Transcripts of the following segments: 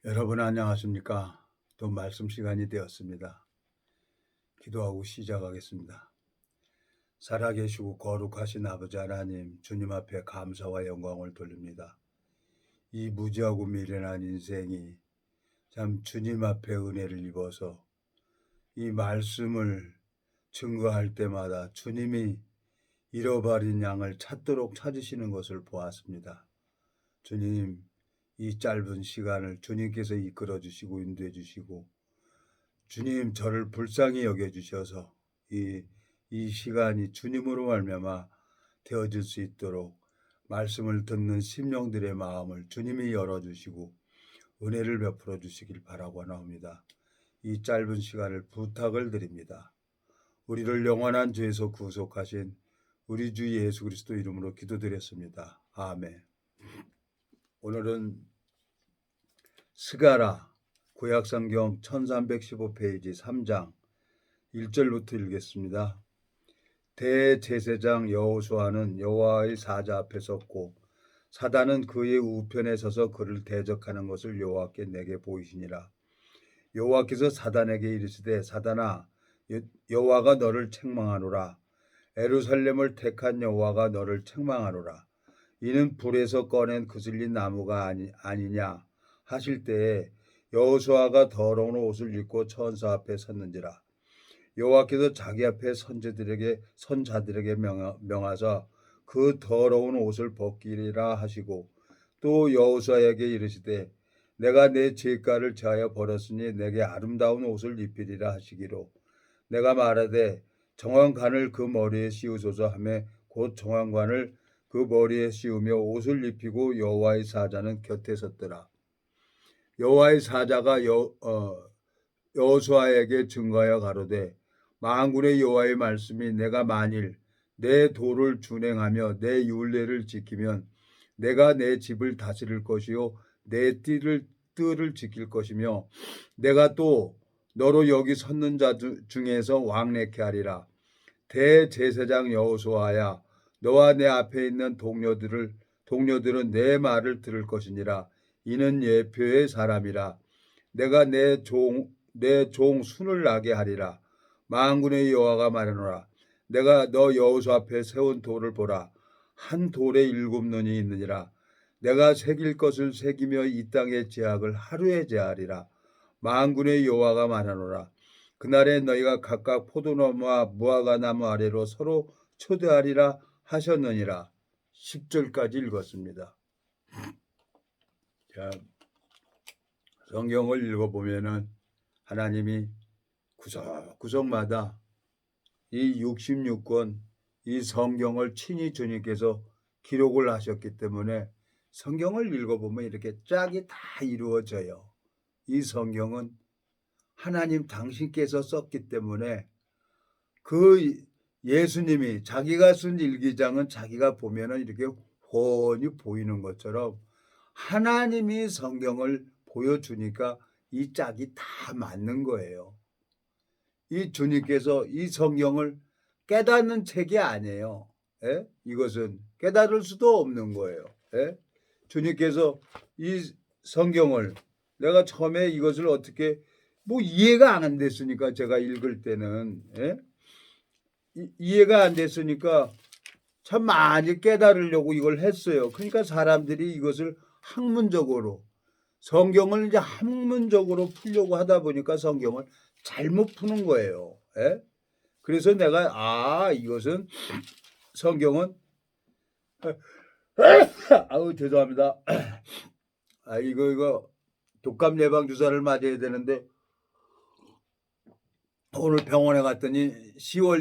여러분 안녕하십니까? 또 말씀 시간이 되었습니다. 기도하고 시작하겠습니다. 살아계시고 거룩하신 아버지 하나님, 주님 앞에 감사와 영광을 돌립니다. 이 무지하고 미련한 인생이 참 주님 앞에 은혜를 입어서 이 말씀을 증거할 때마다 주님이 잃어버린 양을 찾도록 찾으시는 것을 보았습니다. 주님, 이 짧은 시간을 주님께서 이끌어 주시고 인도해 주시고 주님 저를 불쌍히 여겨주셔서 이 시간이 주님으로 말미암아 되어질 수 있도록 말씀을 듣는 심령들의 마음을 주님이 열어주시고 은혜를 베풀어 주시길 바라고 나옵니다. 이 짧은 시간을 부탁을 드립니다. 우리를 영원한 죄에서 구속하신 우리 주 예수 그리스도 이름으로 기도드렸습니다. 아멘. 오늘은 스가랴 구약성경 1315페이지 3장 1절부터 읽겠습니다. 대제사장 여호수아는 여호와의 사자 앞에 섰고 사단은 그의 우편에 서서 그를 대적하는 것을 여호와께 내게 보이시니라. 여호와께서 사단에게 이르시되 사단아 여호와가 너를 책망하노라. 예루살렘을 택한 여호와가 너를 책망하노라. 이는 불에서 꺼낸 그슬린 나무가 아니냐 하실 때에 여호수아가 더러운 옷을 입고 천사 앞에 섰는지라. 여호와께서 자기 앞에 선자들에게 명하사 그 더러운 옷을 벗기리라 하시고 또 여호수아에게 이르시되 내가 내 죄가를 제하여 버렸으니 내게 아름다운 옷을 입히리라 하시기로 내가 말하되 정황관을 그 머리에 씌우소서 하매 곧 정황관을 그 머리에 씌우며 옷을 입히고 여호와의 사자는 곁에 섰더라. 여호와의 사자가 여호수아에게 증거하여 가로되 만군의 여호와의 말씀이 내가 만일 내 도를 준행하며 내 율례를 지키면 내가 내 집을 다스릴 것이요 내 뜰을 지킬 것이며 내가 또 너로 여기 섰는 자 중에서 왕래케 하리라. 대제사장 여호수아야 너와 내 앞에 있는 동료들은 내 말을 들을 것이니라. 이는 예표의 사람이라. 내가 내 종 순을 나게 하리라. 만군의 여호와가 말하노라. 내가 너 여호수 앞에 세운 돌을 보라. 한 돌에 7눈이 있느니라. 내가 새길 것을 새기며 이 땅의 제약을 하루에 제하리라. 만군의 여호와가 말하노라. 그날에 너희가 각각 포도나무와 무화과나무 아래로 서로 초대하리라 하셨느니라. 10절까지 읽었습니다. 자, 성경을 읽어보면은 하나님이 구석구석마다 이 66권 이 성경을 친히 주님께서 기록을 하셨기 때문에 성경을 읽어보면 이렇게 짝이 다 이루어져요. 이 성경은 하나님 당신께서 썼기 때문에 그 예수님이 자기가 쓴 일기장은 자기가 보면은 이렇게 훤히 보이는 것처럼 하나님이 성경을 보여주니까 이 짝이 다 맞는 거예요. 이 주님께서 이 성경을 깨닫는 책이 아니에요. 예? 이것은 깨달을 수도 없는 거예요. 예? 주님께서 이 성경을 내가 처음에 이것을 어떻게 이해가 안 됐으니까 제가 읽을 때는 이해가 안 됐으니까 참 많이 깨달으려고 이걸 했어요. 그러니까 사람들이 이것을 학문적으로 성경을 이제 학문적으로 풀려고 하다 보니까 성경을 잘못 푸는 거예요. 예? 그래서 내가 이것은 성경은 아우 죄송합니다. 이거 독감 예방 주사를 맞아야 되는데 오늘 병원에 갔더니 10월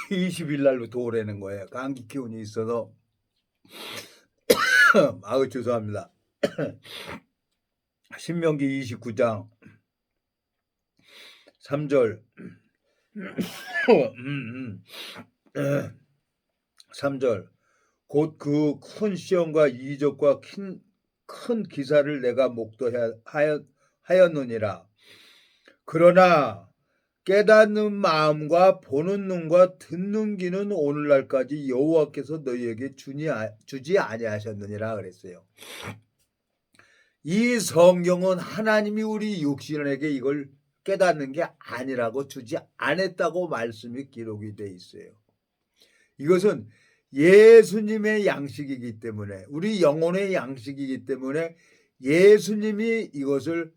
20일 날부터 오라는 거예요. 감기 기운이 있어서 아우 죄송합니다. 신명기 29장 3절 3절 곧 그 큰 시험과 이적과 큰 기사를 내가 목도하였느니라. 그러나 깨닫는 마음과 보는 눈과 듣는 귀는 오늘날까지 여호와께서 너희에게 주지 아니하셨느니라 그랬어요. 이 성경은 하나님이 우리 육신에게 이걸 깨닫는 게 아니라고 주지 않았다고 말씀이 기록이 돼 있어요. 이것은 예수님의 양식이기 때문에, 우리 영혼의 양식이기 때문에 예수님이 이것을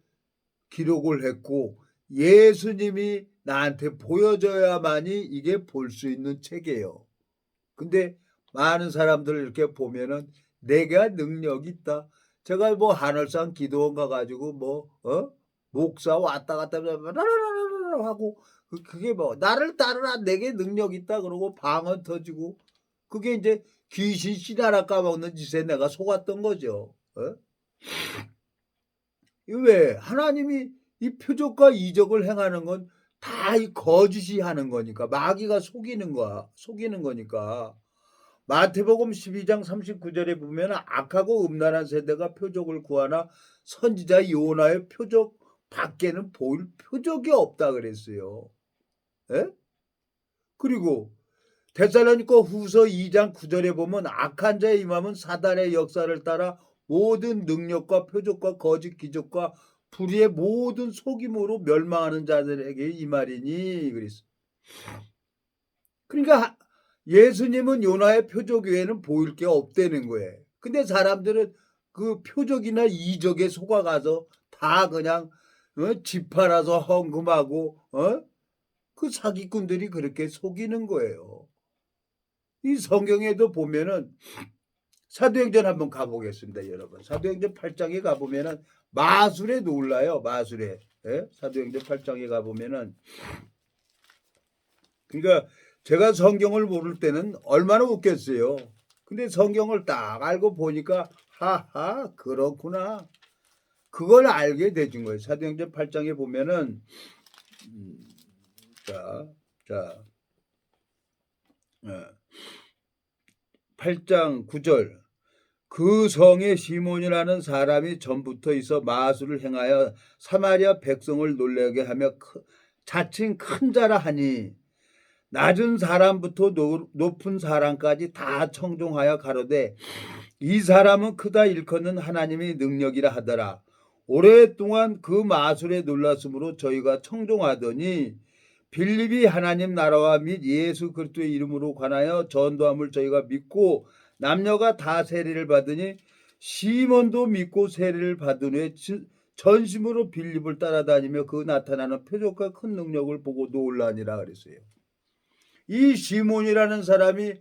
기록을 했고 예수님이 나한테 보여줘야만이 이게 볼 수 있는 책이에요. 근데 많은 사람들 이렇게 보면은 내가 능력이 있다. 제가 뭐 하늘산 기도원 가가지고 목사 왔다 갔다 하고 그게 뭐 나를 따르라 내게 능력 있다 그러고 방언 터지고 그게 이제 귀신 씨나라 까먹는 짓에 내가 속았던 거죠. 왜 하나님이 이 표적과 이적을 행하는 건 다 이 거짓이 하는 거니까 마귀가 속이는 거니까. 마태복음 12장 39절에 보면 악하고 음란한 세대가 표적을 구하나 선지자 요나의 표적 밖에는 보일 표적이 없다 그랬어요. 에? 그리고 데살로니가 후서 2장 9절에 보면 악한 자의 임함은 사단의 역사를 따라 모든 능력과 표적과 거짓 기적과 불의의 모든 속임으로 멸망하는 자들에게 이 말이니 그랬어. 그러니까 예수님은 요나의 표적 외에는 보일 게 없다는 거예요. 근데 사람들은 그 표적이나 이적에 속아가서 다 그냥 집 팔아서 헌금하고 그 사기꾼들이 그렇게 속이는 거예요. 이 성경에도 보면은 사도행전 한번 가보겠습니다, 여러분. 사도행전 8장에 가보면은 마술에 놀라요, 마술에. 사도행전 8장에 가보면은 그러니까 제가 성경을 모를 때는 얼마나 웃겼어요. 근데 성경을 딱 알고 보니까 하하 그렇구나. 그걸 알게 되준 거예요. 사도행전 8장에 보면은 자 8장 9절 그 성에 시몬이라는 사람이 전부터 있어 마술을 행하여 사마리아 백성을 놀라게 하며 자칭 큰 자라 하니 낮은 사람부터 높은 사람까지 다 청종하여 가로되 이 사람은 크다 일컫는 하나님의 능력이라 하더라. 오랫동안 그 마술에 놀랐으므로 저희가 청종하더니 빌립이 하나님 나라와 및 예수 그리스도의 이름으로 관하여 전도함을 저희가 믿고 남녀가 다 세례를 받으니 시몬도 믿고 세례를 받은 후에 전심으로 빌립을 따라다니며 그 나타나는 표적과 큰 능력을 보고 놀라니라 그랬어요. 이 시몬이라는 사람이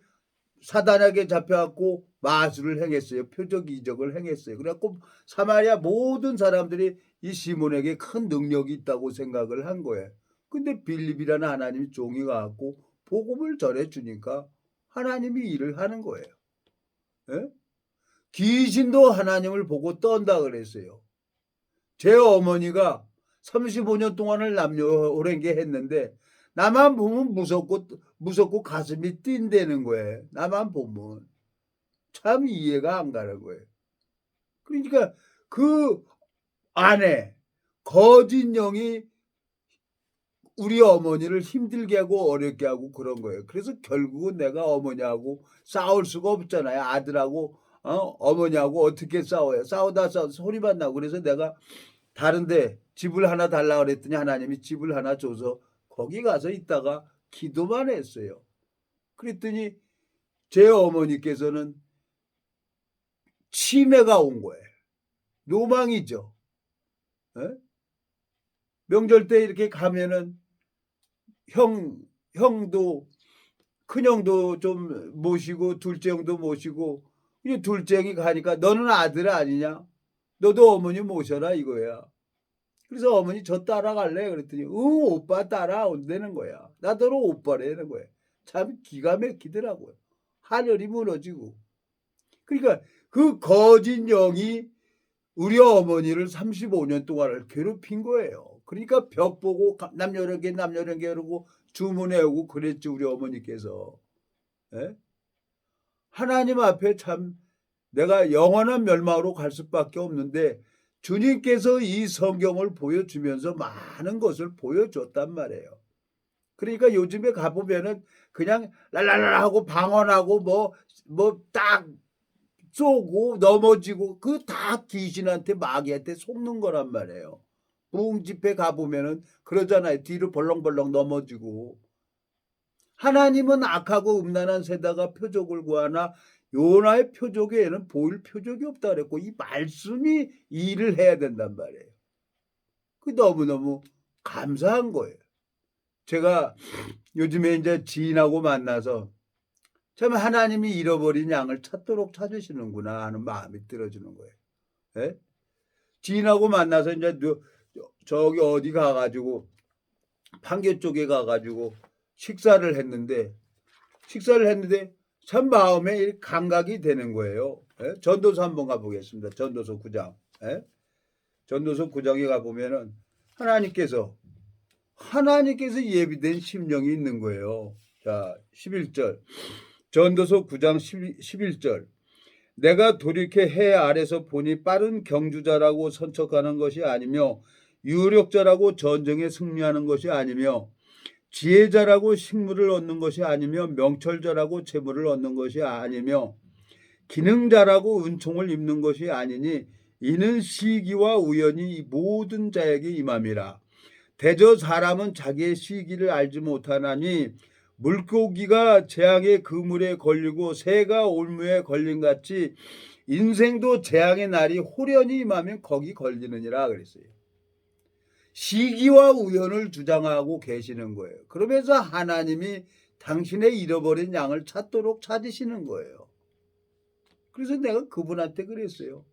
사단에게 잡혀갖고 마술을 행했어요. 표적 이적을 행했어요. 그래갖고 사마리아 모든 사람들이 이 시몬에게 큰 능력이 있다고 생각을 한 거예요. 근데 빌립이라는 하나님이 종이 가갖고 복음을 전해주니까 하나님이 일을 하는 거예요. 에? 귀신도 하나님을 보고 떤다 그랬어요. 제 어머니가 35년 동안을 남녀호랭개 했는데 나만 보면 무섭고 가슴이 뛴다는 거예요. 나만 보면. 참 이해가 안 가는 거예요. 그러니까 그 안에 거짓 영이 우리 어머니를 힘들게 하고 어렵게 하고 그런 거예요. 그래서 결국은 내가 어머니하고 싸울 수가 없잖아요. 아들하고 어머니하고 어떻게 싸워요. 싸우다 소리만 나고 그래서 내가 다른데 집을 하나 달라 그랬더니 하나님이 집을 하나 줘서 거기 가서 있다가 기도만 했어요. 그랬더니 제 어머니께서는 치매가 온 거예요. 노망이죠. 명절 때 이렇게 가면은 형도 큰형도 좀 모시고 둘째 형도 모시고 이 둘째 형이 가니까 너는 아들 아니냐? 너도 어머니 모셔라 이거야. 그래서 어머니 저 따라갈래? 그랬더니 오빠 따라온다는 거야. 나더러 오빠라는 거야. 참 기가 막히더라고요. 하늘이 무너지고. 그러니까 그 거짓 영이 우리 어머니를 35년 동안을 괴롭힌 거예요. 그러니까 벽 보고 남녀련계 그러고 주문해오고 그랬지 우리 어머니께서. 하나님 앞에 참 내가 영원한 멸망으로 갈 수밖에 없는데 주님께서 이 성경을 보여주면서 많은 것을 보여줬단 말이에요. 그러니까 요즘에 가보면은 그냥 랄랄라 하고 방언하고 딱 쏘고 넘어지고 그 다 귀신한테 마귀한테 속는 거란 말이에요. 부흥 집회 가보면은 그러잖아요. 뒤로 벌렁벌렁 넘어지고. 하나님은 악하고 음란한 새다가 표적을 구하나 요나의 표적에는 보일 표적이 없다 그랬고 이 말씀이 일을 해야 된단 말이에요. 그 너무너무 감사한 거예요. 제가 요즘에 이제 지인하고 만나서 참 하나님이 잃어버린 양을 찾도록 찾으시는구나 하는 마음이 들어지는 거예요. 예? 지인하고 만나서 이제 저기 어디 가가지고 판교 쪽에 가가지고 식사를 했는데 참 마음에 감각이 되는 거예요. 예? 전도서 한번 가보겠습니다. 전도서 9장. 예? 전도서 9장에 가보면은 하나님께서 예비된 심령이 있는 거예요. 자, 11절. 전도서 9장 11절. 내가 돌이켜 해 아래서 보니 빠른 경주자라고 선척하는 것이 아니며 유력자라고 전쟁에 승리하는 것이 아니며 지혜자라고 식물을 얻는 것이 아니며 명철자라고 재물을 얻는 것이 아니며 기능자라고 은총을 입는 것이 아니니 이는 시기와 우연이 모든 자에게 임함이라. 대저 사람은 자기의 시기를 알지 못하나니 물고기가 재앙의 그물에 걸리고 새가 올무에 걸린 같이 인생도 재앙의 날이 호련히 임하면 거기 걸리느니라 그랬어요. 시기와 우연을 주장하고 계시는 거예요. 그러면서 하나님이 당신의 잃어버린 양을 찾도록 찾으시는 거예요. 그래서 내가 그분한테 그랬어요.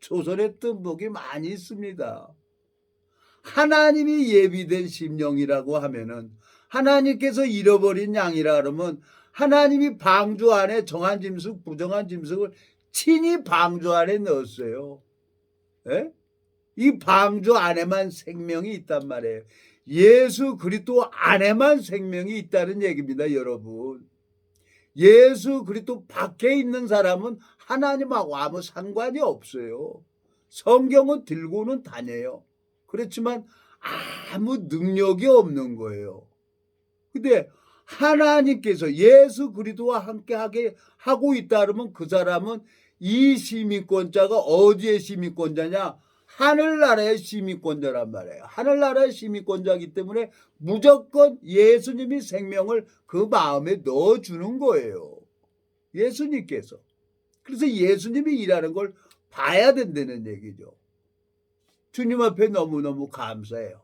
조선에 뜬 복이 많이 있습니다. 하나님이 예비된 심령이라고 하면은 하나님께서 잃어버린 양이라 그러면 하나님이 방주 안에 정한 짐승, 부정한 짐승을 친히 방주 안에 넣었어요. 예? 이 방주 안에만 생명이 있단 말이에요. 예수 그리스도 안에만 생명이 있다는 얘기입니다, 여러분. 예수 그리스도 밖에 있는 사람은 하나님하고 아무 상관이 없어요. 성경은 들고는 다녀요. 그렇지만 아무 능력이 없는 거예요. 근데 하나님께서 예수 그리스도와 함께하게 하고 있다 그러면 그 사람은 이 시민권자가 어디의 시민권자냐? 하늘나라의 시민권자란 말이에요. 하늘나라의 시민권자이기 때문에 무조건 예수님이 생명을 그 마음에 넣어주는 거예요. 예수님께서. 그래서 예수님이 일하는 걸 봐야 된다는 얘기죠. 주님 앞에 너무너무 감사해요.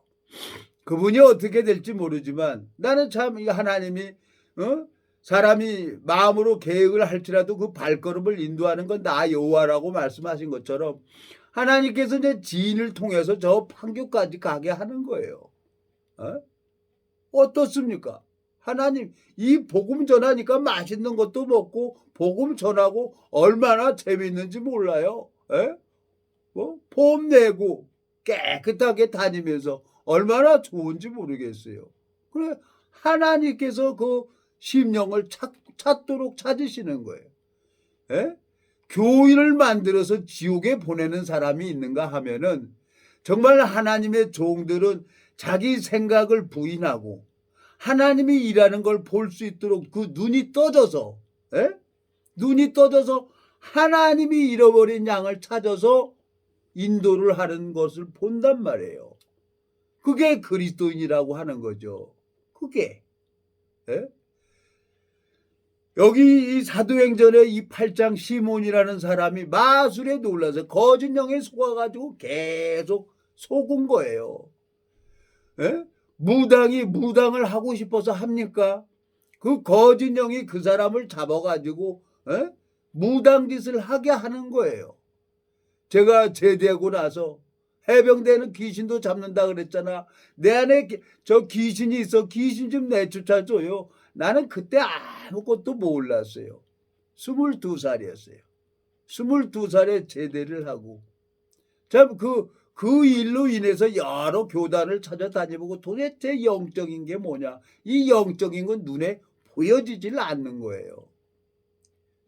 그분이 어떻게 될지 모르지만 나는 참 하나님이 사람이 마음으로 계획을 할지라도 그 발걸음을 인도하는 건 나 여호와라고 말씀하신 것처럼 하나님께서 이제 지인을 통해서 저 판교까지 가게 하는 거예요. 어떻습니까? 하나님 이 복음 전하니까 맛있는 것도 먹고 복음 전하고 얼마나 재밌는지 몰라요. 보험 내고 깨끗하게 다니면서 얼마나 좋은지 모르겠어요. 그래 하나님께서 그 심령을 찾도록 찾으시는 거예요. 교인을 만들어서 지옥에 보내는 사람이 있는가 하면은 정말 하나님의 종들은 자기 생각을 부인하고 하나님이 일하는 걸 볼 수 있도록 그 눈이 떠져서 하나님이 잃어버린 양을 찾아서 인도를 하는 것을 본단 말이에요. 그게 그리스도인이라고 하는 거죠. 그게. 여기 이 사도행전의 이 8장 시몬이라는 사람이 마술에 놀라서 거짓 영에 속아가지고 계속 속은 거예요. 무당을 하고 싶어서 합니까? 그 거짓 영이 그 사람을 잡아가지고 무당 짓을 하게 하는 거예요. 제가 제대하고 나서 해병대는 귀신도 잡는다 그랬잖아. 내 안에 저 귀신이 있어. 귀신 좀 내쫓아줘요. 나는 그때 아무것도 몰랐어요. 22살이었어요. 22살에 제대를 하고 참 그 일로 인해서 여러 교단을 찾아다니고 도대체 영적인 게 뭐냐. 이 영적인 건 눈에 보여지질 않는 거예요.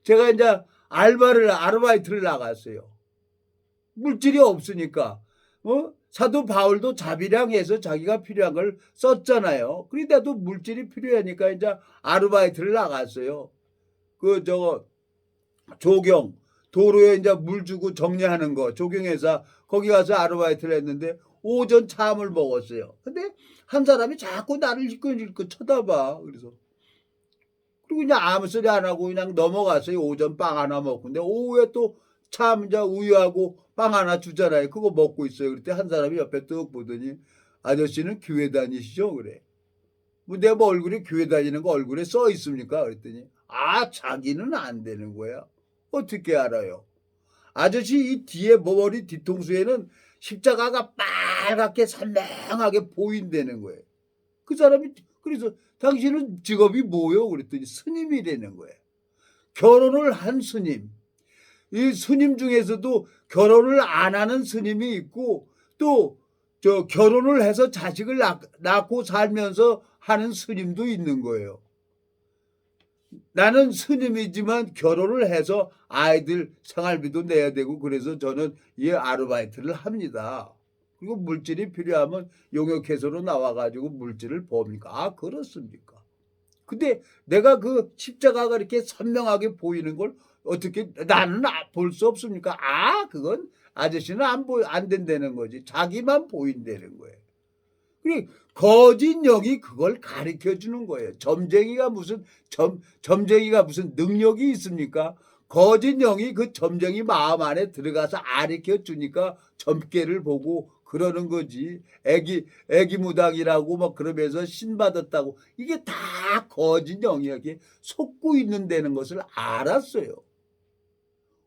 제가 이제 아르바이트를 나갔어요. 물질이 없으니까 사도 바울도 자비량해서 자기가 필요한 걸 썼잖아요. 그런데도 물질이 필요하니까 이제 아르바이트를 나갔어요. 조경 도로에 이제 물 주고 정리하는 거 조경회사 거기 가서 아르바이트를 했는데 오전 참을 먹었어요. 근데 한 사람이 자꾸 나를 질끈질끈 쳐다봐. 그래서 그리고 그냥 아무 소리 안 하고 그냥 넘어갔어요. 오전 빵 하나 먹고. 근데 오후에 또 참 이제 우유하고 빵 하나 주잖아요. 그거 먹고 있어요. 그때 한 사람이 옆에 뚝 보더니 아저씨는 교회 다니시죠? 그래. 뭐 내가 뭐 얼굴에 교회 다니는 거 얼굴에 써 있습니까? 그랬더니 아 자기는 안 되는 거야. 어떻게 알아요? 아저씨 이 뒤에 머리 뒤통수에는 십자가가 빨갛게 선명하게 보인다는 거예요. 그 사람이 그래서 당신은 직업이 뭐요? 그랬더니 스님이라는 거예요. 결혼을 한 스님. 이 스님 중에서도 결혼을 안 하는 스님이 있고 또 저 결혼을 해서 자식을 낳고 살면서 하는 스님도 있는 거예요. 나는 스님이지만 결혼을 해서 아이들 생활비도 내야 되고 그래서 저는 이 아르바이트를 합니다. 그리고 물질이 필요하면 용역회사로 나와가지고 물질을 법니까? 아 그렇습니까? 근데 내가 그 십자가가 이렇게 선명하게 보이는 걸 어떻게 나는 볼 수 없습니까? 아 그건 아저씨는 안 된다는 거지. 자기만 보인다는 거예요. 거짓 영이 그걸 가르쳐 주는 거예요. 점쟁이가 무슨 점쟁이가 무슨 능력이 있습니까? 거짓 영이 그 점쟁이 마음 안에 들어가서 가르쳐 주니까 점괘를 보고 그러는 거지. 애기 무당이라고 막 그러면서 신 받았다고 이게 다 거짓 영이에게 속고 있는다는 것을 알았어요.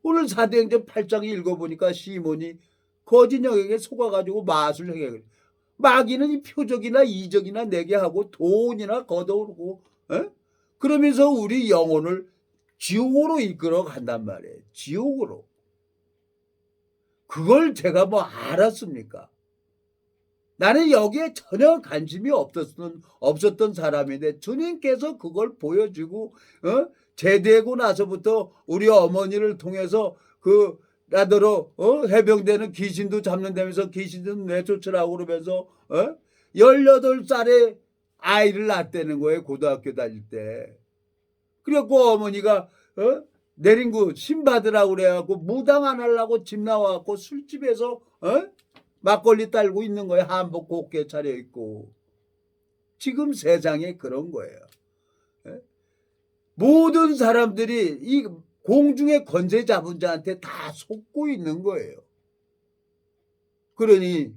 오늘 사도행전 8장 읽어보니까 시몬이 거짓 영에게 속아가지고 마술 행해. 마귀는 이 표적이나 이적이나 내게 하고 돈이나 걷어오고 그러면서 우리 영혼을 지옥으로 이끌어 간단 말이에요. 지옥으로. 그걸 제가 뭐 알았습니까? 나는 여기에 전혀 관심이 없었던 사람인데 주님께서 그걸 보여주고 제대하고 나서부터 우리 어머니를 통해서 그 나더러 해병대는 귀신도 잡는다면서 귀신도 내쫓으라고 그러면서 18살에 아이를 낳았다는 거예요. 고등학교 다닐 때. 그래갖고 어머니가 내린 거 신 받으라고 그래갖고 무당 안 하려고 집 나와갖고 술집에서 막걸리 딸고 있는 거예요. 한복 곱게 차려입고. 지금 세상에 그런 거예요. 모든 사람들이 이 공중의 권세 잡은 자한테 다 속고 있는 거예요. 그러니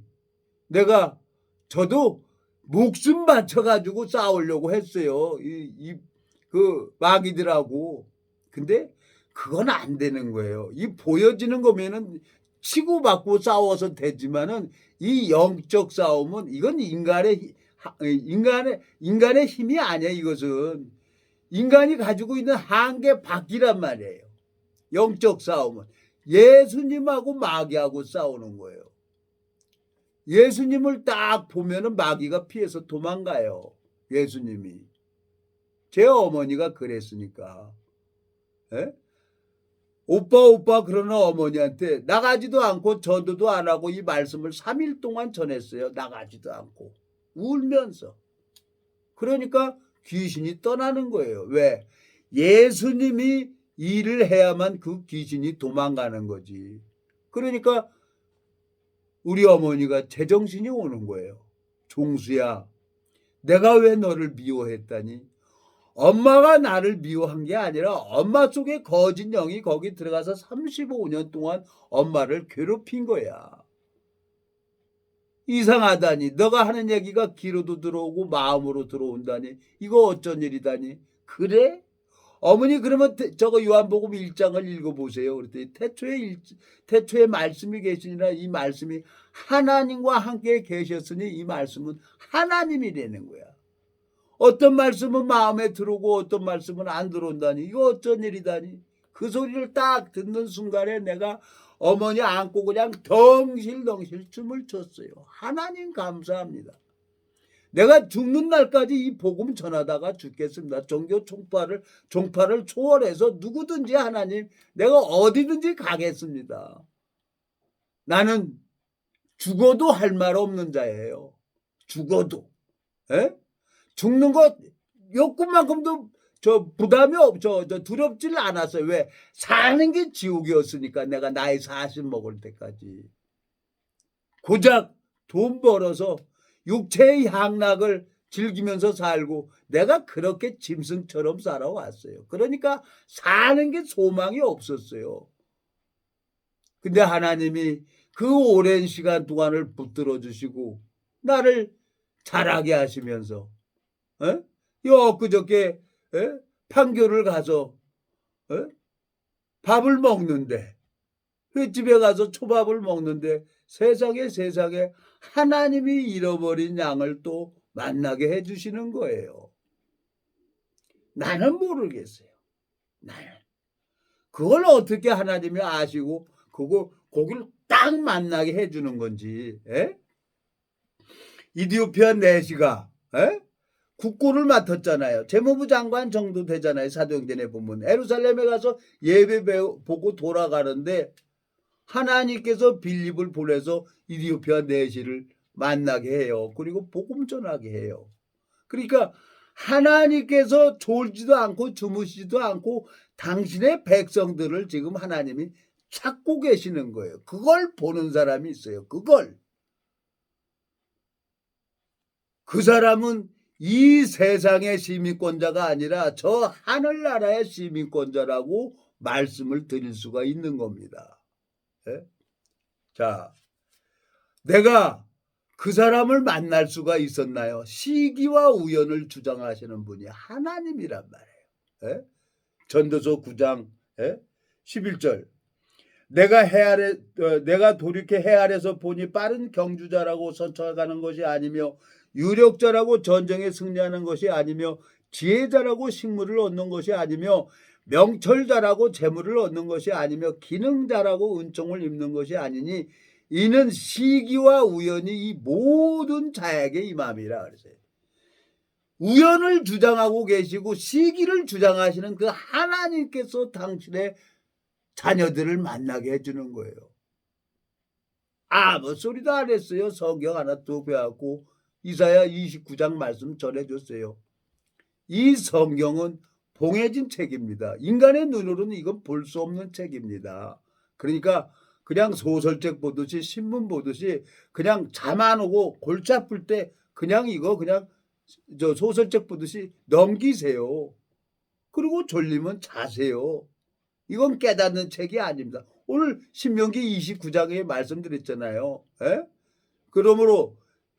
저도 목숨 바쳐가지고 싸우려고 했어요. 그 마귀들하고. 근데 그건 안 되는 거예요. 이 보여지는 거면은 치고받고 싸워서 되지만은 이 영적 싸움은 이건 인간의 힘이 아니야. 이것은 인간이 가지고 있는 한계 밖이란 말이에요. 영적 싸움은 예수님하고 마귀하고 싸우는 거예요. 예수님을 딱 보면은 마귀가 피해서 도망가요. 예수님이. 제 어머니가 그랬으니까. 에? 오빠 그러는 어머니한테 나가지도 않고 전도도 안 하고 이 말씀을 3일 동안 전했어요. 나가지도 않고 울면서. 그러니까 귀신이 떠나는 거예요. 왜? 예수님이 일을 해야만 그 귀신이 도망가는 거지. 그러니까 우리 어머니가 제정신이 오는 거예요. 종수야, 내가 왜 너를 미워했다니? 엄마가 나를 미워한 게 아니라 엄마 속에 거짓 영이 거기 들어가서 35년 동안 엄마를 괴롭힌 거야. 이상하다니. 너가 하는 얘기가 귀로도 들어오고 마음으로 들어온다니. 이거 어쩐 일이다니. 그래? 어머니 그러면 저거 요한복음 1장을 읽어보세요. 그랬더니 태초에 말씀이 계시니라 이 말씀이 하나님과 함께 계셨으니 이 말씀은 하나님이라는 거야. 어떤 말씀은 마음에 들어오고 어떤 말씀은 안 들어온다니. 이거 어쩐 일이다니. 그 소리를 딱 듣는 순간에 내가 어머니 안고 그냥 덩실덩실 춤을 췄어요. 하나님 감사합니다. 내가 죽는 날까지 이 복음 전하다가 죽겠습니다. 종교 종파를 초월해서 누구든지 하나님 내가 어디든지 가겠습니다. 나는 죽어도 할 말 없는 자예요. 죽어도. 에? 죽는 것 욕구만큼도 부담이 두렵질 않았어요. 왜? 사는 게 지옥이었으니까 내가 나이 40 먹을 때까지. 고작 돈 벌어서 육체의 향락을 즐기면서 살고 내가 그렇게 짐승처럼 살아왔어요. 그러니까 사는 게 소망이 없었어요. 근데 하나님이 그 오랜 시간 동안을 붙들어 주시고 나를 자라게 하시면서 엊그저께 판교를 가서 밥을 먹는데 횟집에 가서 초밥을 먹는데 세상에 하나님이 잃어버린 양을 또 만나게 해주시는 거예요. 나는 모르겠어요. 나는. 그걸 어떻게 하나님이 아시고 거길 딱 만나게 해주는 건지. 이디오피아 내시가 국고를 맡았잖아요. 재무부 장관 정도 되잖아요. 사도행전에 보면 예루살렘에 가서 예배 보고 돌아가는데 하나님께서 빌립을 보내서 이디오피아 내시를 만나게 해요. 그리고 복음 전하게 해요. 그러니까 하나님께서 졸지도 않고 주무시지도 않고 당신의 백성들을 지금 하나님이 찾고 계시는 거예요. 그걸 보는 사람이 있어요. 그 사람은 이 세상의 시민권자가 아니라 저 하늘나라의 시민권자라고 말씀을 드릴 수가 있는 겁니다. 자, 내가 그 사람을 만날 수가 있었나요? 시기와 우연을 주장하시는 분이 하나님이란 말이에요. 전도서 9장 11절. 내가 돌이켜 해 아래서 보니 빠른 경주자라고 선처가는 것이 아니며 유력자라고 전쟁에 승리하는 것이 아니며 지혜자라고 식물을 얻는 것이 아니며 명철자라고 재물을 얻는 것이 아니며 기능자라고 은총을 입는 것이 아니니 이는 시기와 우연이 이 모든 자에게 임함이라 그랬어요. 우연을 주장하고 계시고 시기를 주장하시는 그 하나님께서 당신의 자녀들을 만나게 해주는 거예요. 아무 소리도 안 했어요. 성경 하나 또 배웠고 이사야 29장 말씀 전해줬어요. 이 성경은 봉해진 책입니다. 인간의 눈으로는 이건 볼 수 없는 책입니다. 그러니까 그냥 소설책 보듯이 신문 보듯이 그냥 잠 안 오고 골치 아플 때 그냥 이거 그냥 소설책 보듯이 넘기세요. 그리고 졸리면 자세요. 이건 깨닫는 책이 아닙니다. 오늘 신명기 29장에 말씀드렸잖아요. 그러므로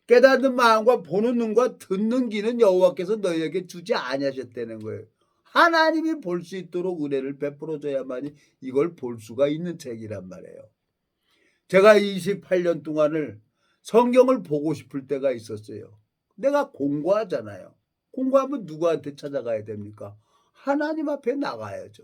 깨닫는 마음과 보는 눈과 듣는 귀는 여호와께서 너희에게 주지 아니하셨다는 거예요. 하나님이 볼 수 있도록 은혜를 베풀어 줘야만이 이걸 볼 수가 있는 책이란 말이에요. 제가 28년 동안을 성경을 보고 싶을 때가 있었어요. 내가 공부하잖아요. 공부하면 누구한테 찾아가야 됩니까? 하나님 앞에 나가야죠.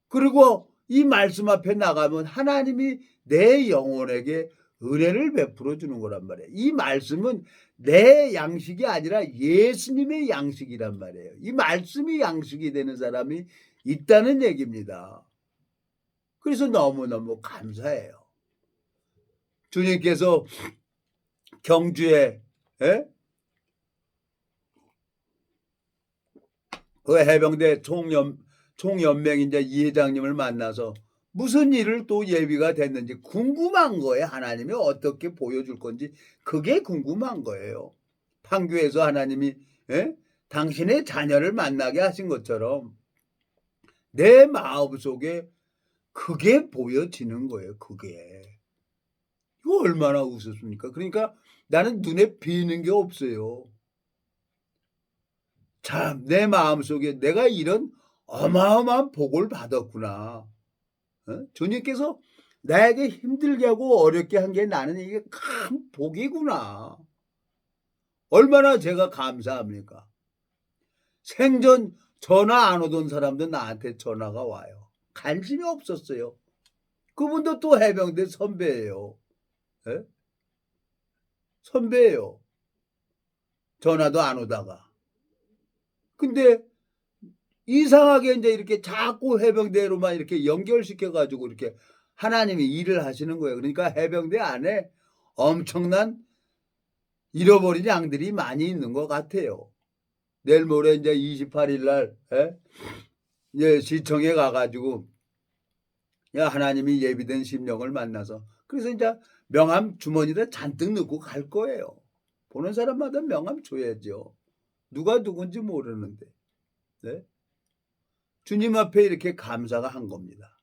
그리고 이 말씀 앞에 나가면 하나님이 내 영혼에게 은혜를 베풀어 주는 거란 말이에요. 이 말씀은 내 양식이 아니라 예수님의 양식이란 말이에요. 이 말씀이 양식이 되는 사람이 있다는 얘기입니다. 그래서 너무너무 감사해요. 주님께서 경주에 그 해병대 총연맹 이제 이 회장님을 만나서 무슨 일을 또 예비가 됐는지 궁금한 거예요. 하나님이 어떻게 보여줄 건지 그게 궁금한 거예요. 판교에서 하나님이 당신의 자녀를 만나게 하신 것처럼 내 마음속에 그게 보여지는 거예요. 그게. 이거 얼마나 웃었습니까? 그러니까 나는 눈에 뵈는 게 없어요. 참 내 마음속에 내가 이런 어마어마한 복을 받았구나. 주님께서 나에게 힘들게 하고 어렵게 한 게 나는 이게 큰 복이구나. 얼마나 제가 감사합니까? 생전 전화 안 오던 사람도 나한테 전화가 와요. 관심이 없었어요. 그분도 또 해병대 선배예요. 선배예요. 전화도 안 오다가. 근데 이상하게 이제 이렇게 자꾸 해병대로만 이렇게 연결시켜가지고 이렇게 하나님이 일을 하시는 거예요. 그러니까 해병대 안에 엄청난 잃어버린 양들이 많이 있는 것 같아요. 내일 모레 이제 28일 날 이제 시청에 가가지고 야 하나님이 예비된 심령을 만나서 그래서 이제 명함 주머니에 잔뜩 넣고 갈 거예요. 보는 사람마다 명함 줘야죠. 누가 누군지 모르는데. 네? 주님 앞에 이렇게 감사가 한 겁니다.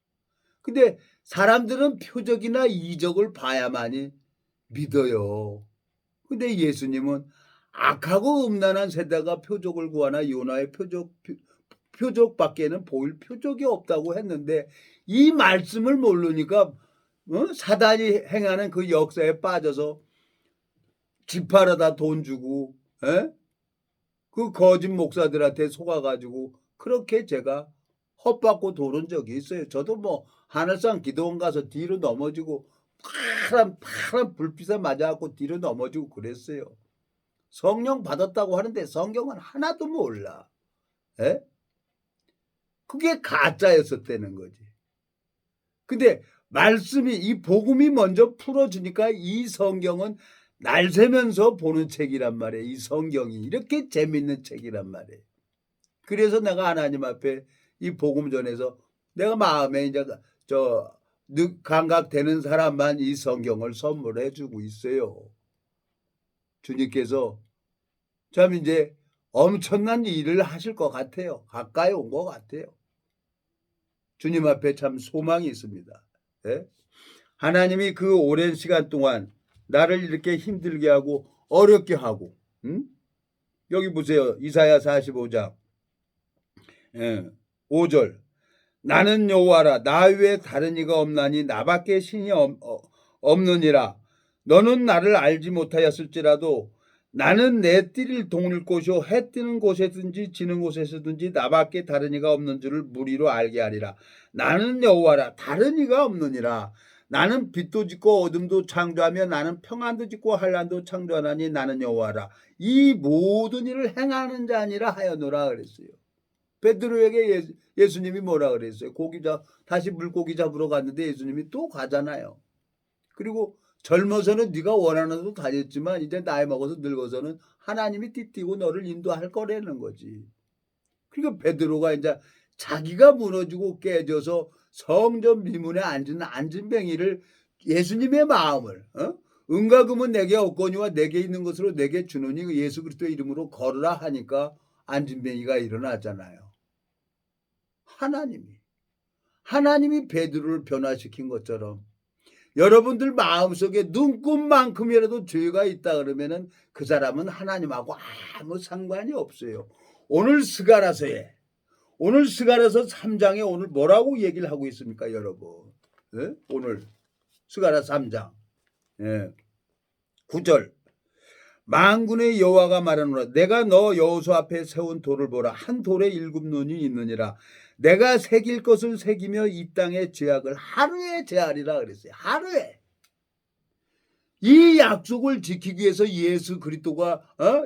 근데 사람들은 표적이나 이적을 봐야만이 믿어요. 근데 예수님은 악하고 음란한 세대가 표적을 구하나 요나의 표적밖에는 보일 표적이 없다고 했는데 이 말씀을 모르니까 사단이 행하는 그 역사에 빠져서 집 팔아다 돈 주고 그 거짓 목사들한테 속아가지고 그렇게 제가 헛받고 돌은 적이 있어요. 저도 뭐 하늘산 기도원 가서 뒤로 넘어지고 파란 불빛에 맞아갖고 뒤로 넘어지고 그랬어요. 성령 받았다고 하는데 성경은 하나도 몰라. 그게 가짜였었다는 거지. 근데 말씀이 이 복음이 먼저 풀어주니까 이 성경은 날 새면서 보는 책이란 말이에요. 이 성경이 이렇게 재밌는 책이란 말이에요. 그래서 내가 하나님 앞에 이 복음 전해서 내가 마음에 이제 감각되는 사람만 이 성경을 선물해 주고 있어요. 주님께서 참 이제 엄청난 일을 하실 것 같아요. 가까이 온 것 같아요. 주님 앞에 참 소망이 있습니다. 하나님이 그 오랜 시간 동안 나를 이렇게 힘들게 하고 어렵게 하고 여기 보세요. 이사야 45장 5절 나는 여호와라 나 외에 다른 이가 없나니 나밖에 신이 없느니라 너는 나를 알지 못하였을지라도 나는 내 띠를 동일 곳이요 해 뜨는 곳에든지 지는 곳에서든지 나밖에 다른 이가 없는 줄을 무리로 알게 하리라. 나는 여호와라 다른 이가 없느니라. 나는 빛도 짓고 어둠도 창조하며 나는 평안도 짓고 환난도 창조하나니 나는 여호와라. 이 모든 일을 행하는 자니라 하여노라 그랬어요. 베드로에게 예수님이 뭐라 그랬어요? 다시 물고기 잡으러 갔는데 예수님이 또 가잖아요. 그리고 젊어서는 네가 원하는 대로 다녔지만 이제 나이 먹어서 늙어서는 하나님이 띠띠고 너를 인도할 거라는 거지. 그러니까 베드로가 이제 자기가 무너지고 깨져서 성전 미문에 앉은 안진뱅이를 예수님의 마음을 은과 금은 내게 없거니와 내게 있는 것으로 내게 주노니 예수 그리스도의 이름으로 걸으라 하니까 안진뱅이가 일어나잖아요. 하나님이 베드로를 변화시킨 것처럼 여러분들 마음속에 눈꽃만큼이라도 죄가 있다 그러면은 그 사람은 하나님하고 아무 상관이 없어요. 오늘 스가랴서 3장에 오늘 뭐라고 얘기를 하고 있습니까, 여러분? 오늘 스가랴 3장 9절 만군의 여호와가 말하노라 내가 너 여호수 앞에 세운 돌을 보라 한 돌에 7눈이 있느니라 내가 새길 것을 새기며 이 땅의 죄악을 하루에 제하리라 그랬어요. 하루에. 이 약속을 지키기 위해서 예수 그리스도가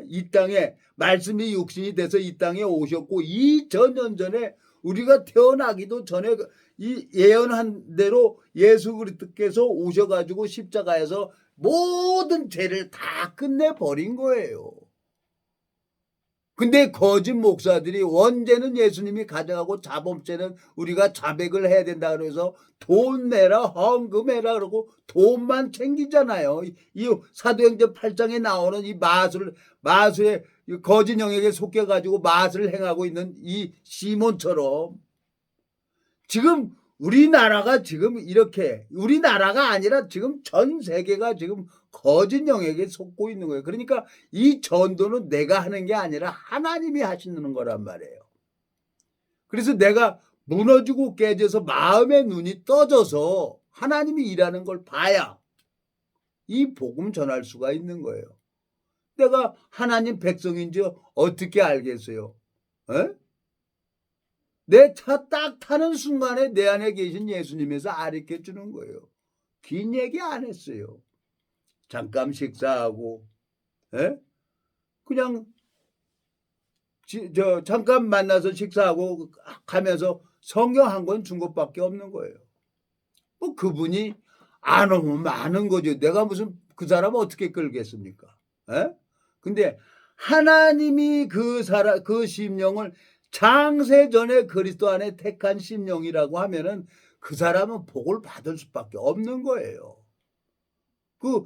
이 땅에 말씀이 육신이 돼서 이 땅에 오셨고 2000년 전에 우리가 태어나기도 전에 이 예언한 대로 예수 그리스도께서 오셔가지고 십자가에서 모든 죄를 다 끝내버린 거예요. 근데 거짓 목사들이 원죄는 예수님이 가져가고 자범죄는 우리가 자백을 해야 된다 그래서 돈 내라 헌금해라 그러고 돈만 챙기잖아요. 이 사도행전 8장에 나오는 이 마술의 거짓 영역에 속해가지고 마술을 행하고 있는 이 시몬처럼 지금 우리나라가 지금 이렇게 우리나라가 아니라 지금 전 세계가 지금 거짓 영역에 속고 있는 거예요. 그러니까 이 전도는 내가 하는 게 아니라 하나님이 하시는 거란 말이에요. 그래서 내가 무너지고 깨져서 마음의 눈이 떠져서 하나님이 일하는 걸 봐야 이 복음 전할 수가 있는 거예요. 내가 하나님 백성인지 어떻게 알겠어요? 내 차 딱 타는 순간에 내 안에 계신 예수님에서 가르쳐 주는 거예요. 긴 얘기 안 했어요. 잠깐 식사하고 그냥 잠깐 만나서 식사하고 가면서 성경 한 권 준 것밖에 없는 거예요. 뭐 그분이 안 오면 많은 거죠. 내가 무슨 그 사람 어떻게 끌겠습니까? 근데 하나님이 그 심령을 창세전에 그리스도 안에 택한 심령이라고 하면은 그 사람은 복을 받을 수밖에 없는 거예요. 그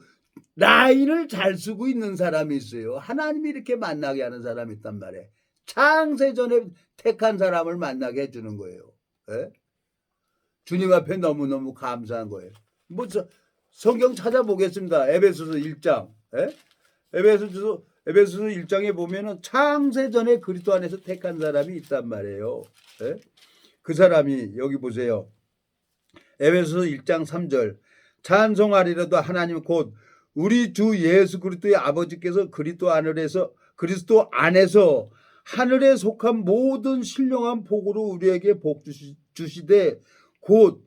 라인을 잘 쓰고 있는 사람이 있어요. 하나님이 이렇게 만나게 하는 사람이 있단 말이에요. 창세전에 택한 사람을 만나게 해주는 거예요. 예? 주님 앞에 너무너무 감사한 거예요. 뭐 성경 찾아보겠습니다. 에베소서 1장. 예? 에베소서 1장에 보면은 창세전에 그리스도 안에서 택한 사람이 있단 말이에요. 예? 그 사람이 여기 보세요. 에베소서 1장 3절. 찬송하리라도 하나님 곧 우리 주 예수 그리스도의 아버지께서 그리스도 안에서 하늘에 속한 모든 신령한 복으로 우리에게 복 주시되 곧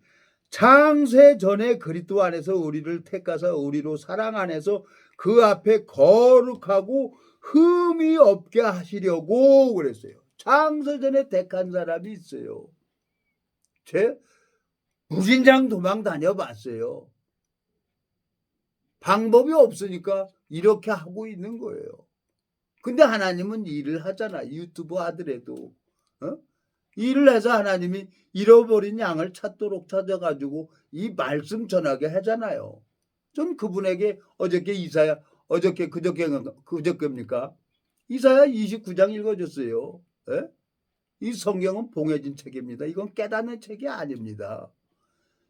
창세 전에 그리스도 안에서 우리를 택하사 우리로 사랑 안에서 그 앞에 거룩하고 흠이 없게 하시려고 그랬어요. 창세 전에 택한 사람이 있어요. 제 무진장 도망 다녀봤어요. 방법이 없으니까 이렇게 하고 있는 거예요. 근데 하나님은 일을 하잖아. 유튜브 하더라도. 일을 해서 하나님이 잃어버린 양을 찾도록 찾아가지고 이 말씀 전하게 하잖아요. 전 그분에게 그저께입니까? 이사야 29장 읽어줬어요. 예? 이 성경은 봉해진 책입니다. 이건 깨닫는 책이 아닙니다.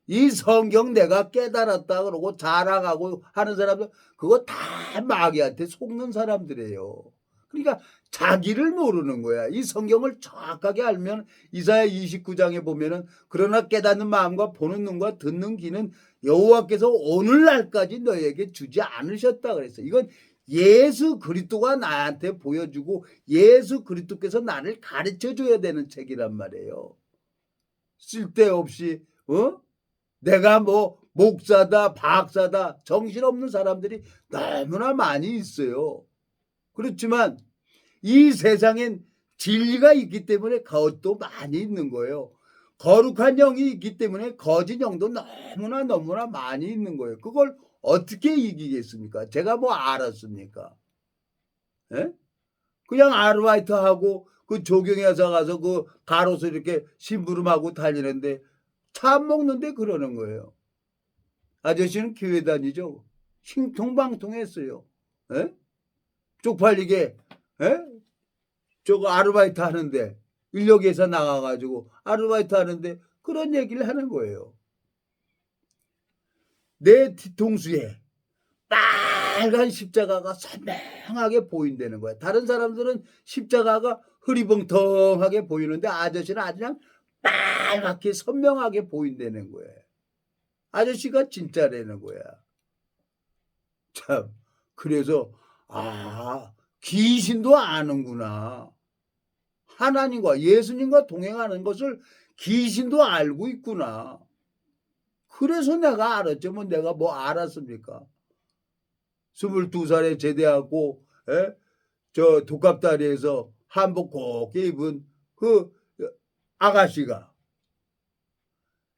이 성경 내가 깨달았다 그러고 자랑하고 하는 사람들 그거 다 마귀한테 속는 사람들이에요. 그러니까 자기를 모르는 거야. 이 성경을 정확하게 알면 이사야 29장에 보면은 그러나 깨닫는 마음과 보는 눈과 듣는 귀는 여호와께서 오늘날까지 너에게 주지 않으셨다 그랬어요. 이건 예수 그리스도가 나한테 보여주고 예수 그리스도께서 나를 가르쳐줘야 되는 책이란 말이에요. 쓸데없이 내가 뭐 목사다 박사다 정신없는 사람들이 너무나 많이 있어요. 그렇지만 이 세상엔 진리가 있기 때문에 거짓도 많이 있는 거예요. 거룩한 영이 있기 때문에 거짓 영도 너무나 많이 있는 거예요. 그걸 어떻게 이기겠습니까? 제가 뭐 알았습니까? 예? 그냥 아르바이트하고 그 조경회사 가서 그 가로수 이렇게 심부름하고 다니는데 차 안 먹는데 그러는 거예요. 아저씨는 교회 다니죠. 신통방통했어요. 예? 쪽팔리게 저거 아르바이트 하는데 인력에서 나가가지고 아르바이트 하는데 그런 얘기를 하는 거예요. 내 뒤통수에 빨간 십자가가 선명하게 보인다는 거야. 다른 사람들은 십자가가 흐리벙텅하게 보이는데 아저씨는 아주 그냥 빨갛게 선명하게 보인다는 거예요. 아저씨가 진짜라는 거야. 참 그래서 귀신도 아는구나. 하나님과 예수님과 동행하는 것을 귀신도 알고 있구나. 그래서 내가 알았죠. 뭐 내가 뭐 알았습니까? 22살에 제대하고 저 독갑다리에서 한복 곱게 입은 그 아가씨가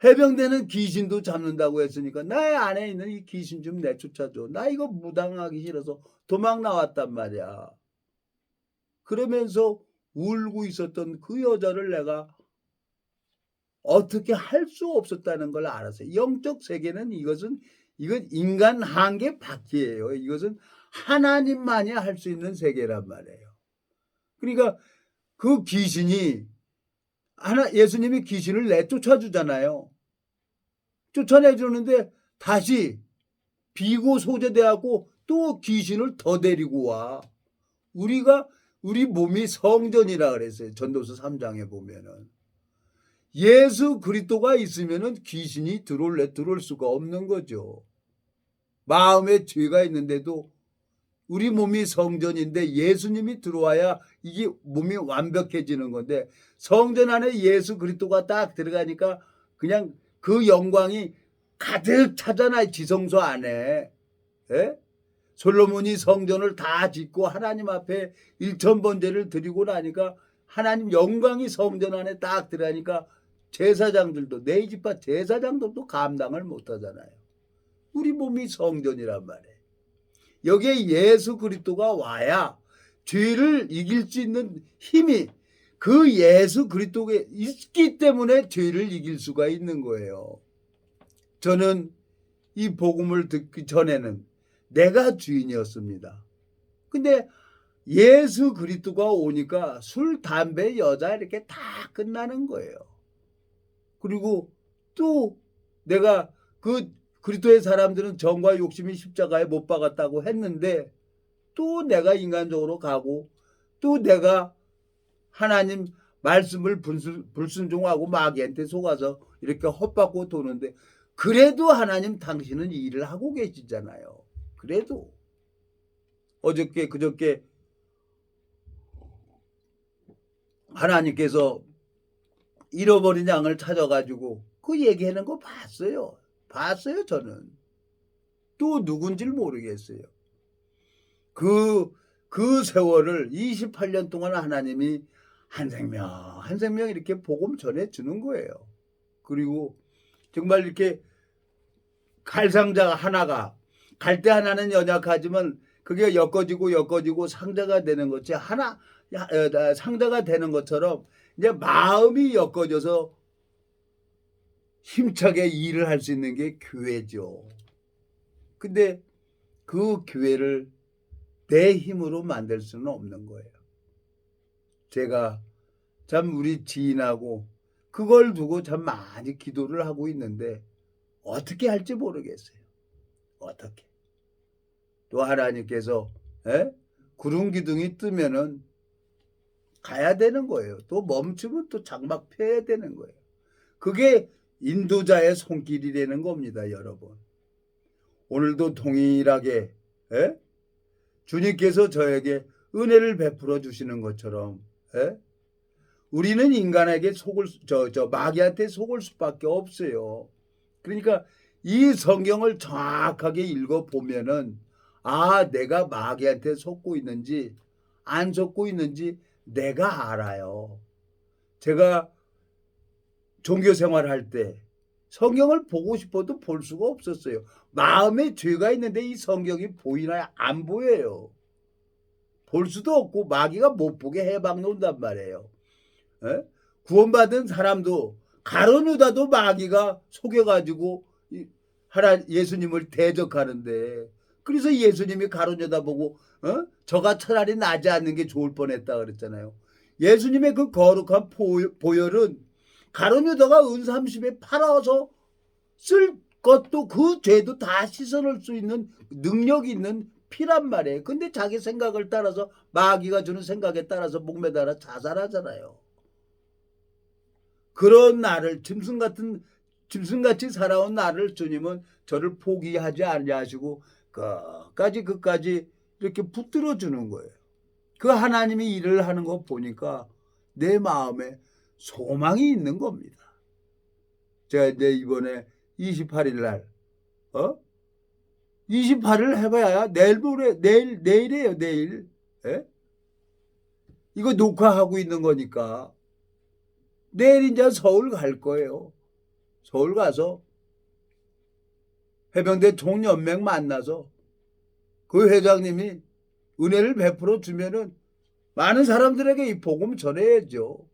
해병대는 귀신도 잡는다고 했으니까 나의 안에 있는 이 귀신 좀 내쫓아줘. 나 이거 무당하기 싫어서 도망 나왔단 말이야. 그러면서 울고 있었던 그 여자를 내가 어떻게 할 수 없었다는 걸 알았어요. 영적 세계는 이건 인간 한계 밖이에요. 이것은 하나님만이 할 수 있는 세계란 말이에요. 그러니까 그 귀신이 예수님이 귀신을 내쫓아 주잖아요. 쫓아내 주는데 다시 비고 소재돼하고 또 귀신을 더 데리고 와. 우리 몸이 성전이라 그랬어요. 전도서 3장에 보면은. 예수 그리스도가 있으면은 귀신이 들어올 수가 없는 거죠. 마음에 죄가 있는데도 우리 몸이 성전인데 예수님이 들어와야 이게 몸이 완벽해지는 건데 성전 안에 예수 그리스도가 딱 들어가니까 그냥 그 영광이 가득 차잖아요. 지성소 안에. 예? 솔로몬이 성전을 다 짓고 하나님 앞에 1,000번제를 드리고 나니까 하나님 영광이 성전 안에 딱 들어가니까 제사장들도 네 집파 제사장들도 감당을 못하잖아요. 우리 몸이 성전이란 말이에요. 여기에 예수 그리스도가 와야 죄를 이길 수 있는 힘이 그 예수 그리스도에 있기 때문에 죄를 이길 수가 있는 거예요. 저는 이 복음을 듣기 전에는 내가 주인이었습니다. 근데 예수 그리스도가 오니까 술, 담배, 여자 이렇게 다 끝나는 거예요. 그리고 또 내가 그 그리스도의 사람들은 정과 욕심이 십자가에 못 박았다고 했는데 또 내가 인간적으로 가고 또 내가 하나님 말씀을 불순종하고 마귀한테 속아서 이렇게 헛받고 도는데 그래도 하나님 당신은 일을 하고 계시잖아요. 그래도 어저께 그저께 하나님께서 잃어버린 양을 찾아가지고 그 얘기하는 거 봤어요. 저는. 또 누군지를 모르겠어요. 그 세월을 28년 동안 하나님이 한 생명 이렇게 복음 전해주는 거예요. 그리고 정말 이렇게 갈상자 하나가 갈 때 하나는 연약하지만 그게 엮어지고 상자가 되는 것이 상자가 되는 것처럼 이제 마음이 엮어져서 힘차게 일을 할 수 있는 게 교회죠. 근데 그 교회를 내 힘으로 만들 수는 없는 거예요. 제가 참 우리 지인하고 그걸 두고 참 많이 기도를 하고 있는데 어떻게 할지 모르겠어요. 어떻게. 또 하나님께서 구름 기둥이 뜨면은 가야 되는 거예요. 또 멈추면 또 장막 펴야 되는 거예요. 그게 인도자의 손길이라는 겁니다, 여러분. 오늘도 동일하게 주님께서 저에게 은혜를 베풀어 주시는 것처럼 우리는 인간에게 마귀한테 속을 수밖에 없어요. 그러니까 이 성경을 정확하게 읽어보면은 내가 마귀한테 속고 있는지 안 속고 있는지 내가 알아요. 제가 종교 생활할 때 성경을 보고 싶어도 볼 수가 없었어요. 마음에 죄가 있는데 이 성경이 보이나요? 안 보여요. 볼 수도 없고 마귀가 못 보게 해방 놓는단 말이에요. 구원받은 사람도 가룟 유다도 마귀가 속여가지고 예수님을 대적하는데 그래서 예수님이 가룟 유다 보고 저가 차라리 나지 않는 게 좋을 뻔했다 그랬잖아요. 예수님의 그 거룩한 보혈은 가룟 유다가 은 30에 팔아서 쓸 것도 그 죄도 다 씻어낼 수 있는 능력이 있는 피란 말이에요. 근데 자기 생각을 따라서 마귀가 주는 생각에 따라서 목매달아 자살하잖아요. 그런 나를 짐승같이 살아온 나를 주님은 저를 포기하지 아니하시고 끝까지 이렇게 붙들어 주는 거예요. 그 하나님이 일을 하는 거 보니까 내 마음에 소망이 있는 겁니다. 제가 이제 이번에 28일 날 28일 해봐야 내일이에요. 내일. 이거 녹화하고 있는 거니까 내일 이제 서울 갈 거예요. 서울 가서 해병대 총연맹 만나서 그 회장님이 은혜를 베풀어 주면은 많은 사람들에게 이 복음 전해야죠.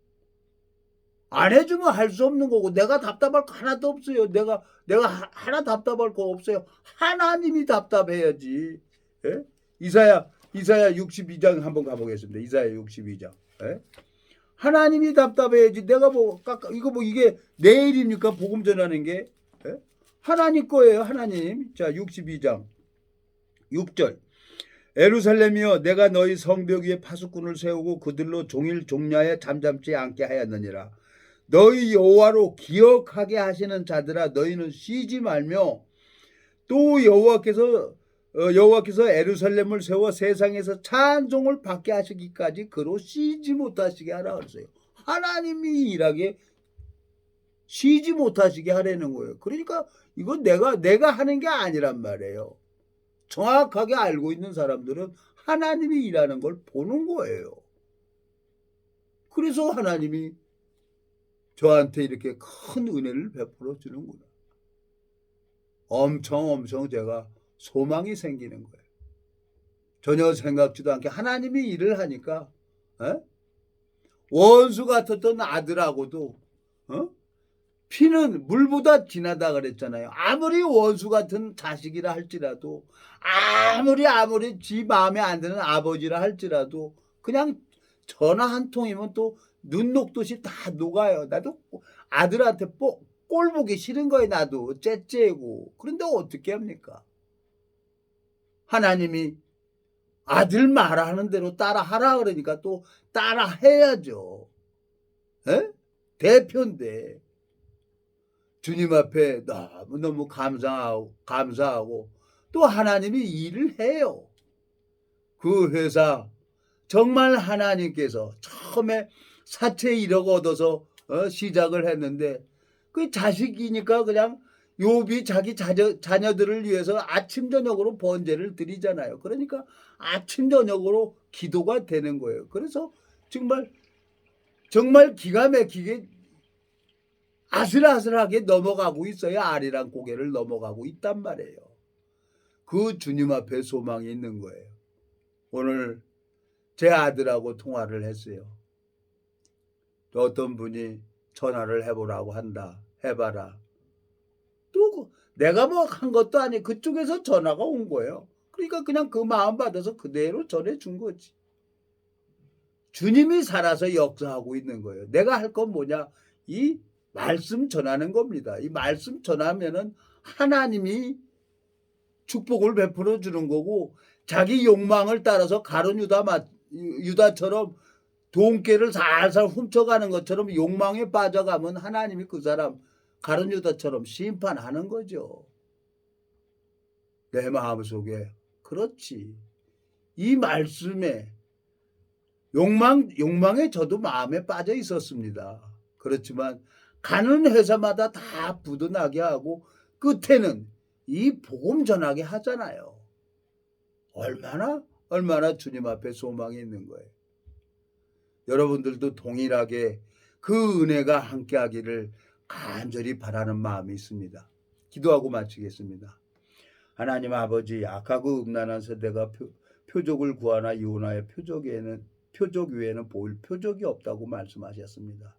안 해주면 할 수 없는 거고 내가 답답할 거 하나도 없어요. 내가 하나 답답할 거 없어요. 하나님이 답답해야지. 이사야 62장 한번 가보겠습니다. 이사야 62장. 하나님이 답답해야지. 내가 이게 내일입니까? 복음 전하는 게 하나님 거예요. 하나님. 자 62장 6절. 에루살렘이여 내가 너희 성벽 위에 파수꾼을 세우고 그들로 종일 종야에 잠잠지 않게 하였느니라. 너희 여호와로 기억하게 하시는 자들아 너희는 쉬지 말며 또 여호와께서 에루살렘을 세워 세상에서 찬송을 받게 하시기까지 그로 쉬지 못하시게 하라 그랬어요. 하나님이 일하게 쉬지 못하시게 하라는 거예요. 그러니까 이건 내가 하는 게 아니란 말이에요. 정확하게 알고 있는 사람들은 하나님이 일하는 걸 보는 거예요. 그래서 하나님이 저한테 이렇게 큰 은혜를 베풀어 주는구나. 엄청 제가 소망이 생기는 거예요. 전혀 생각지도 않게 하나님이 일을 하니까 원수 같았던 아들하고도 피는 물보다 진하다 그랬잖아요. 아무리 원수 같은 자식이라 할지라도 아무리 지 마음에 안 드는 아버지라 할지라도 그냥 전화 한 통이면 또 눈 녹듯이 다 녹아요. 나도 아들한테 꼴 보기 싫은 거예요. 나도 째째고. 그런데 어떻게 합니까? 하나님이 아들 말하는 대로 따라하라 그러니까 또 따라해야죠. 에? 대표인데 주님 앞에 너무너무 감사하고 또 하나님이 일을 해요. 그 회사 정말 하나님께서 처음에 사채 1억 얻어서 시작을 했는데 그 자식이니까 그냥 욥이 자기 자녀들을 위해서 아침 저녁으로 번제를 드리잖아요. 그러니까 아침 저녁으로 기도가 되는 거예요. 그래서 정말 기가 막히게 아슬아슬하게 넘어가고 있어요. 아리랑 고개를 넘어가고 있단 말이에요. 그 주님 앞에 소망이 있는 거예요. 오늘 제 아들하고 통화를 했어요. 어떤 분이 전화를 해보라고 한다. 해봐라. 또 내가 뭐 한 것도 아니고 그쪽에서 전화가 온 거예요. 그러니까 그냥 그 마음 받아서 그대로 전해준 거지. 주님이 살아서 역사하고 있는 거예요. 내가 할 건 뭐냐? 이 말씀 전하는 겁니다. 이 말씀 전하면은 하나님이 축복을 베풀어 주는 거고 자기 욕망을 따라서 가룟 유다처럼 돈깨를 살살 훔쳐가는 것처럼 욕망에 빠져가면 하나님이 그 사람 가룟 유다처럼 심판하는 거죠. 내 마음속에 그렇지. 이 말씀에 욕망에 저도 마음에 빠져 있었습니다. 그렇지만 가는 회사마다 다 부도나게 하고 끝에는 이 복음 전하게 하잖아요. 얼마나 주님 앞에 소망이 있는 거예요. 여러분들도 동일하게 그 은혜가 함께하기를 간절히 바라는 마음이 있습니다. 기도하고 마치겠습니다. 하나님 아버지, 악하고 음란한 세대가 표적을 구하나 이혼하여 표적 위에는 보일 표적이 없다고 말씀하셨습니다.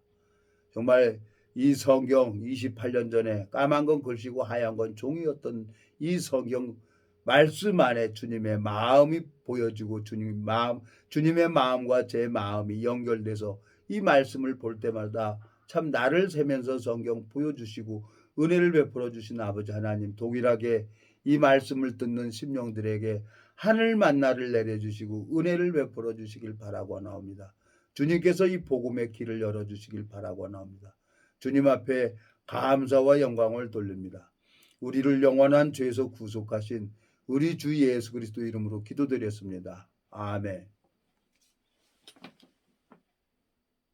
정말 이 성경 28년 전에 까만 건 글씨고 하얀 건 종이었던 이 성경 말씀 안에 주님의 마음이 보여지고 주님의 마음과 제 마음이 연결돼서 이 말씀을 볼 때마다 참 나를 세면서 성경 보여주시고 은혜를 베풀어 주신 아버지 하나님, 동일하게 이 말씀을 듣는 심령들에게 하늘 만나를 내려주시고 은혜를 베풀어 주시길 바라고 나옵니다. 주님께서 이 복음의 길을 열어주시길 바라고 나옵니다. 주님 앞에 감사와 영광을 돌립니다. 우리를 영원한 죄에서 구속하신 우리 주 예수 그리스도 이름으로 기도드렸습니다. 아멘.